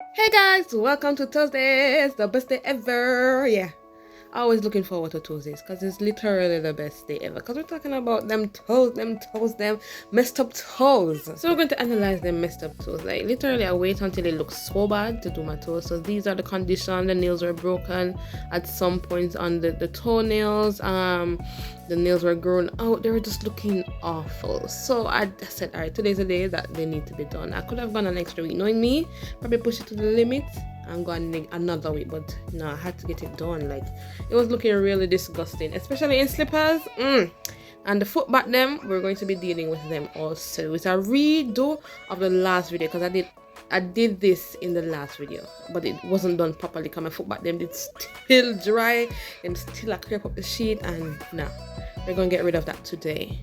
Hey guys, welcome to Toesday. It's the best day ever. Yeah, always looking forward to Tuesdays because it's literally the best day ever. Because we're talking about them messed up toes. So we're going to analyze them messed up toes. Like literally, I wait until it looks so bad to do my toes. So these are the condition. The nails were broken at some points on the toenails. The nails were grown out. They were just looking awful. So I said, all right, today's the day that they need to be done. I could have gone an extra week. Knowing me, probably push it to the limit and go another week, but no, I had to get it done. Like it was looking really disgusting, especially in slippers. And the foot back them, we're going to be dealing with them also. It's a redo of the last video because I did this in the last video, but it wasn't done properly because my foot back them did still dry. Them still a creep up the sheet, and nah, we're gonna get rid of that today.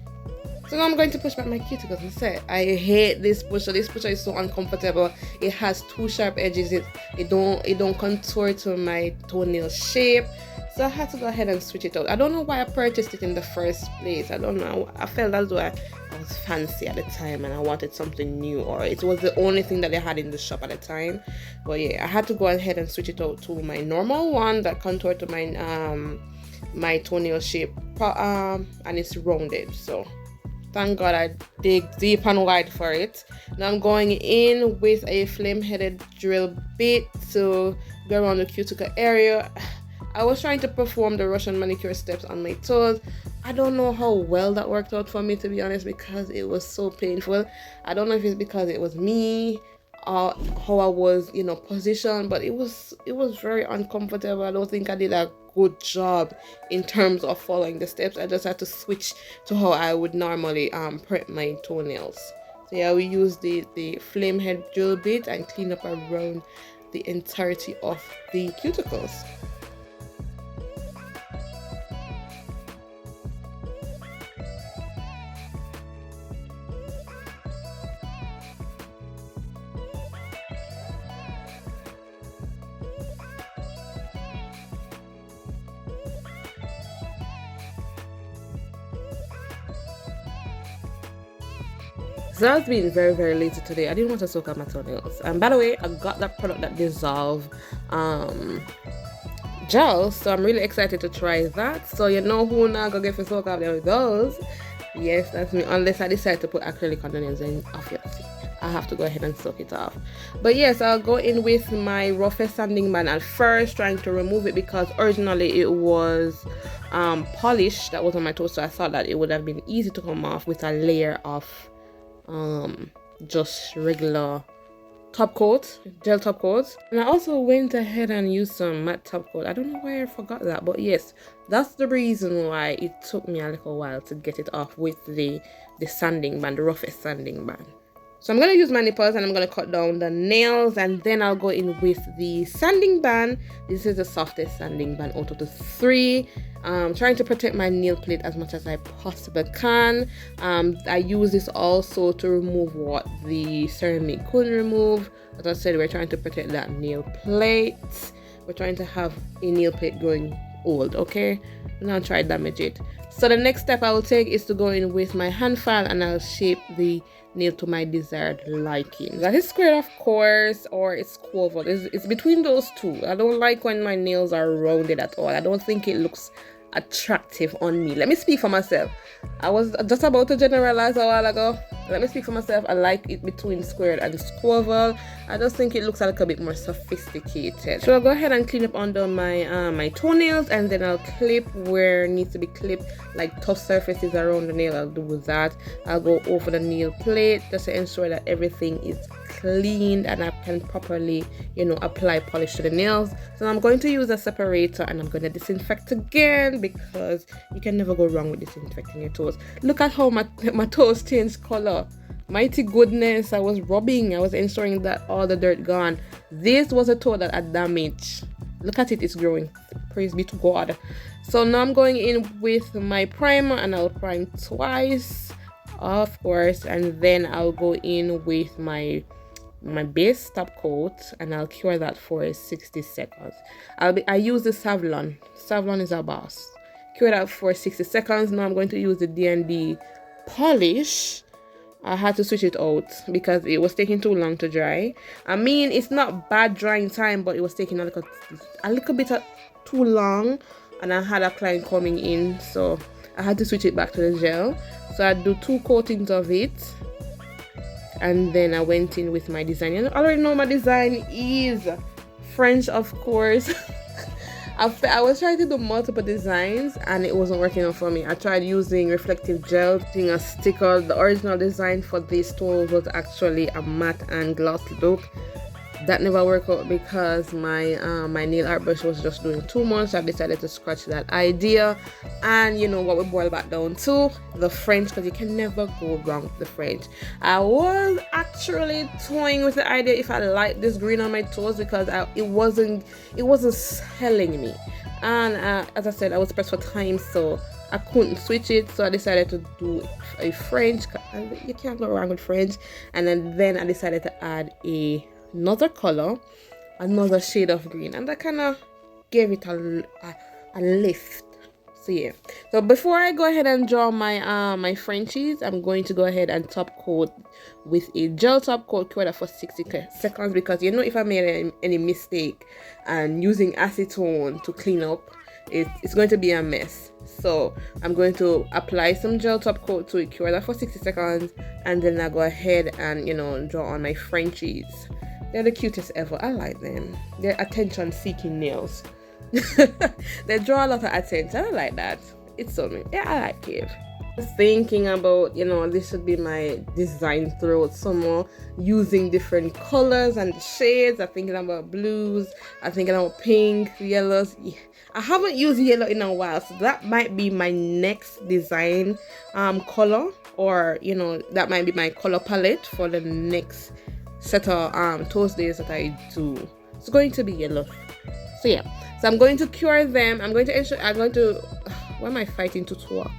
So now I'm going to push back my cuticles. I said I hate this pusher. This pusher is so uncomfortable. It has two sharp edges. It don't contour to my toenail shape. So I had to go ahead and switch it out. I don't know why I purchased it in the first place. I don't know. I felt as though I was fancy at the time and I wanted something new, or it was the only thing that they had in the shop at the time. But yeah, I had to go ahead and switch it out to my normal one that contoured to my toenail shape. And it's rounded. So thank God I dig deep and wide for it. Now I'm going in with a flame-headed drill bit to go around the cuticle area. I was trying to perform the Russian manicure steps on my toes. I don't know how well that worked out for me, to be honest, because it was so painful. I don't know if it's because it was me or how I was, positioned, but it was very uncomfortable. I don't think I did a good job in terms of following the steps. I just had to switch to how I would normally prep my toenails. So yeah, we use the flame head drill bit and clean up around the entirety of the cuticles. So I was being very, very lazy today. I didn't want to soak up my toenails. And by the way, I got that product that dissolve gel. So I'm really excited to try that. So you know who now go get for soak up there with those? Yes, that's me. Unless I decide to put acrylic on the nails, then obviously I have to go ahead and soak it off. But yes, I'll go in with my roughest sanding band at first, trying to remove it because originally it was polished that was on my toes. So I thought that it would have been easy to come off with a layer of just regular top coat, gel top coat. And I also went ahead and used some matte top coat. I don't know why I forgot that, but yes, that's the reason why it took me a little while to get it off with the sanding band, the roughest sanding band. So I'm going to use my nipples and I'm going to cut down the nails, and then I'll go in with the sanding band. This is the softest sanding band out of the three. Trying to protect my nail plate as much as I possibly can. I use this also to remove what the ceramic couldn't remove. As I said, we're trying to protect that nail plate. We're trying to have a nail plate growing old, okay? Now try to damage it. So the next step I will take is to go in with my hand file and I'll shape the nail to my desired liking. That is square, of course, or it's oval. It's between those two. I don't like when my nails are rounded at all. I don't think it looks attractive on me. Let me speak for myself. I was just about to generalize a while ago. Let me speak for myself. I like it between squared and squoval. I just think it looks a little bit more sophisticated. So I'll go ahead and clean up under my my toenails, and then I'll clip where it needs to be clipped, like tough surfaces around the nail. I'll do that. I'll go over the nail plate just to ensure that everything is cleaned and I can properly, apply polish to the nails. So I'm going to use a separator and I'm going to disinfect again because you can never go wrong with disinfecting your toes. Look at how my toes changed color. Mighty goodness, I was rubbing. I was ensuring that all the dirt gone. This was a toe that had damage. Look at it, it's growing. Praise be to God. So now I'm going in with my primer and I'll prime twice, of course, and then I'll go in with my base top coat and I'll cure that for 60 seconds. I use the Savlon. Savlon is a boss. Cure that for 60 seconds. Now I'm going to use the D&D polish I had to switch it out because it was taking too long to dry. I mean, it's not bad drying time, but it was taking a little bit too long, and I had a client coming in, so I had to switch it back to the gel. So I do 2 coatings of it, and then I went in with my design. You already know my design is French, of course. I was trying to do multiple designs and it wasn't working out for me. I tried using reflective gel, using a sticker. The original design for this tool was actually a matte and gloss look. That never worked out because my my nail art brush was just doing too much. I decided to scratch that idea, and you know what we boil back down to? The French, because you can never go wrong with the French. I was actually toying with the idea if I liked this green on my toes, because it wasn't selling me, and as I said, I was pressed for time, so I couldn't switch it. So I decided to do a French. You can't go wrong with French. And then I decided to add another color, another shade of green, and that kind of gave it a lift. So yeah, so before I go ahead and draw my my Frenchies, I'm going to go ahead and top coat with a gel top coat cure for 60 seconds, because you know, if I made any mistake and using acetone to clean up, it's going to be a mess. So I'm going to apply some gel top coat to it, cure that for 60 seconds, and then I go ahead and, you know, draw on my Frenchies. They're the cutest ever. I like them. They're attention seeking nails. They draw a lot of attention. I like that. It's so neat. Yeah, I like it. Thinking about, you know, this should be my design throughout summer, using different colors and shades. I'm thinking about blues. I'm thinking about pink, yellows. Yeah. I haven't used yellow in a while, so that might be my next design color, or you know, that might be my color palette for the next set of Toesdays that I do. It's going to be yellow. So yeah, so I'm going to cure them. I'm going to why am I fighting to talk?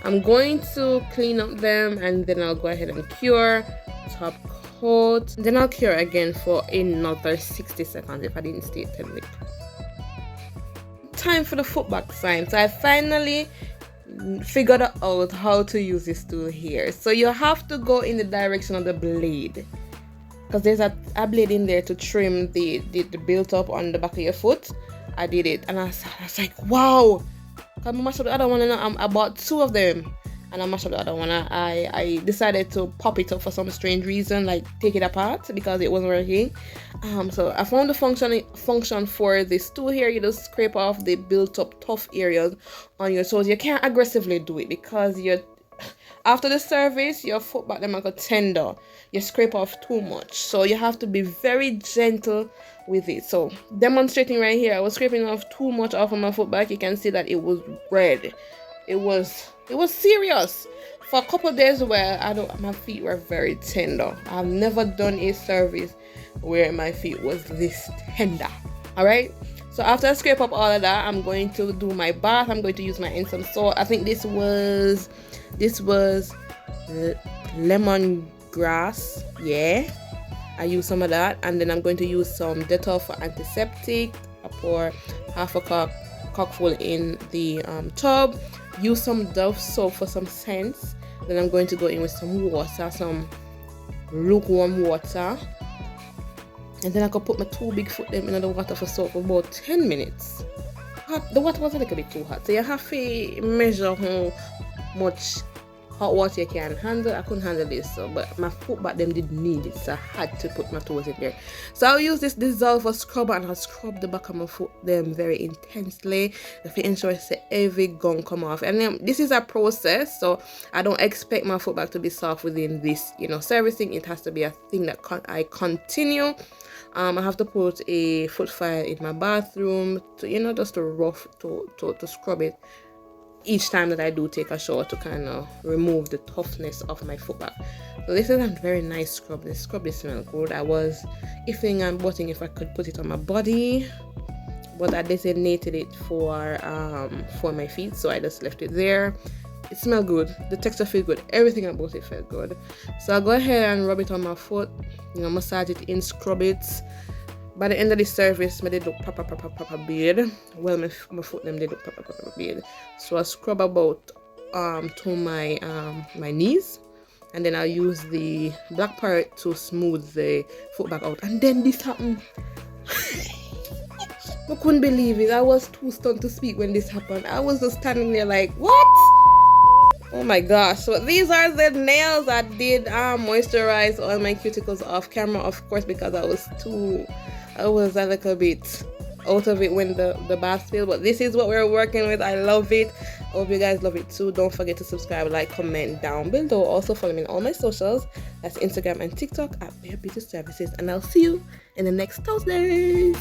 I'm going to clean up them, and then I'll go ahead and cure, top coat, then I'll cure again for another 60 seconds if I didn't stay 10 minutes. Time for the foot back sign. So I finally figured out how to use this tool here. So you have to go in the direction of the blade, because there's a blade in there to trim the built up on the back of your foot. I did it, and I was like, wow. I mashed up the other one, and I bought 2 of them, and I mashed up the other one. I decided to pop it up for some strange reason, like take it apart, because it wasn't working. So I found the function for this tool here. You just scrape off the built up tough areas on your toes. You can't aggressively do it, because after the service, your foot back them like tender. You scrape off too much, so you have to be very gentle with it. So demonstrating right here, I was scraping off too much off of my foot back. You can see that it was red. It was serious for a couple of days where my feet were very tender. I've never done a service where my feet was this tender. All right, so after I scrape up all of that, I'm going to do my bath. I'm going to use my Epsom salt. I think this was lemongrass. Yeah, I use some of that, and then I'm going to use some Dettol for antiseptic. I pour half a cupful in the tub. Use some Dove soap for some scents. Then I'm going to go in with some water, some lukewarm water, and then I could put my 2 big foot them in the water for soak for about 10 minutes. The water was a little bit too hot, so you have to measure how much hot water you can handle. I couldn't handle this, but my foot back them did need it, so I had to put my toes in there. So I'll use this dissolver scrubber, and I'll scrub the back of my foot them very intensely to ensure every gum come off. And then this is a process, so I don't expect my foot back to be soft within this, you know, servicing. It has to be a thing that I continue. I have to put a foot file in my bathroom to, you know, just to scrub it each time that I do take a shower, to kind of remove the toughness of my foot back. So this is a very nice scrub. This scrub smells good. I was ifing and butting if I could put it on my body, but I designated it for my feet, so I just left it there. It smelled good. The texture feels good. Everything about it felt good. So I'll go ahead and rub it on my foot, you know, massage it in, scrub it. By the end of the service, I did look proper beard. Well, my foot them did look proper beard. So I scrub about to my my knees, and then I'll use the black part to smooth the foot back out. And then this happened. I couldn't believe it. I was too stunned to speak when this happened. I was just standing there like, what? Oh my gosh. So these are the nails. I did moisturize all my cuticles off camera, of course, because I was a little bit out of it when the bath failed. But this is what we're working with. I love it. Hope you guys love it too. Don't forget to subscribe, like, comment down below. Also follow me on all my socials. That's Instagram and TikTok at Bare Beauty Services. And I'll see you in the next Toesdays.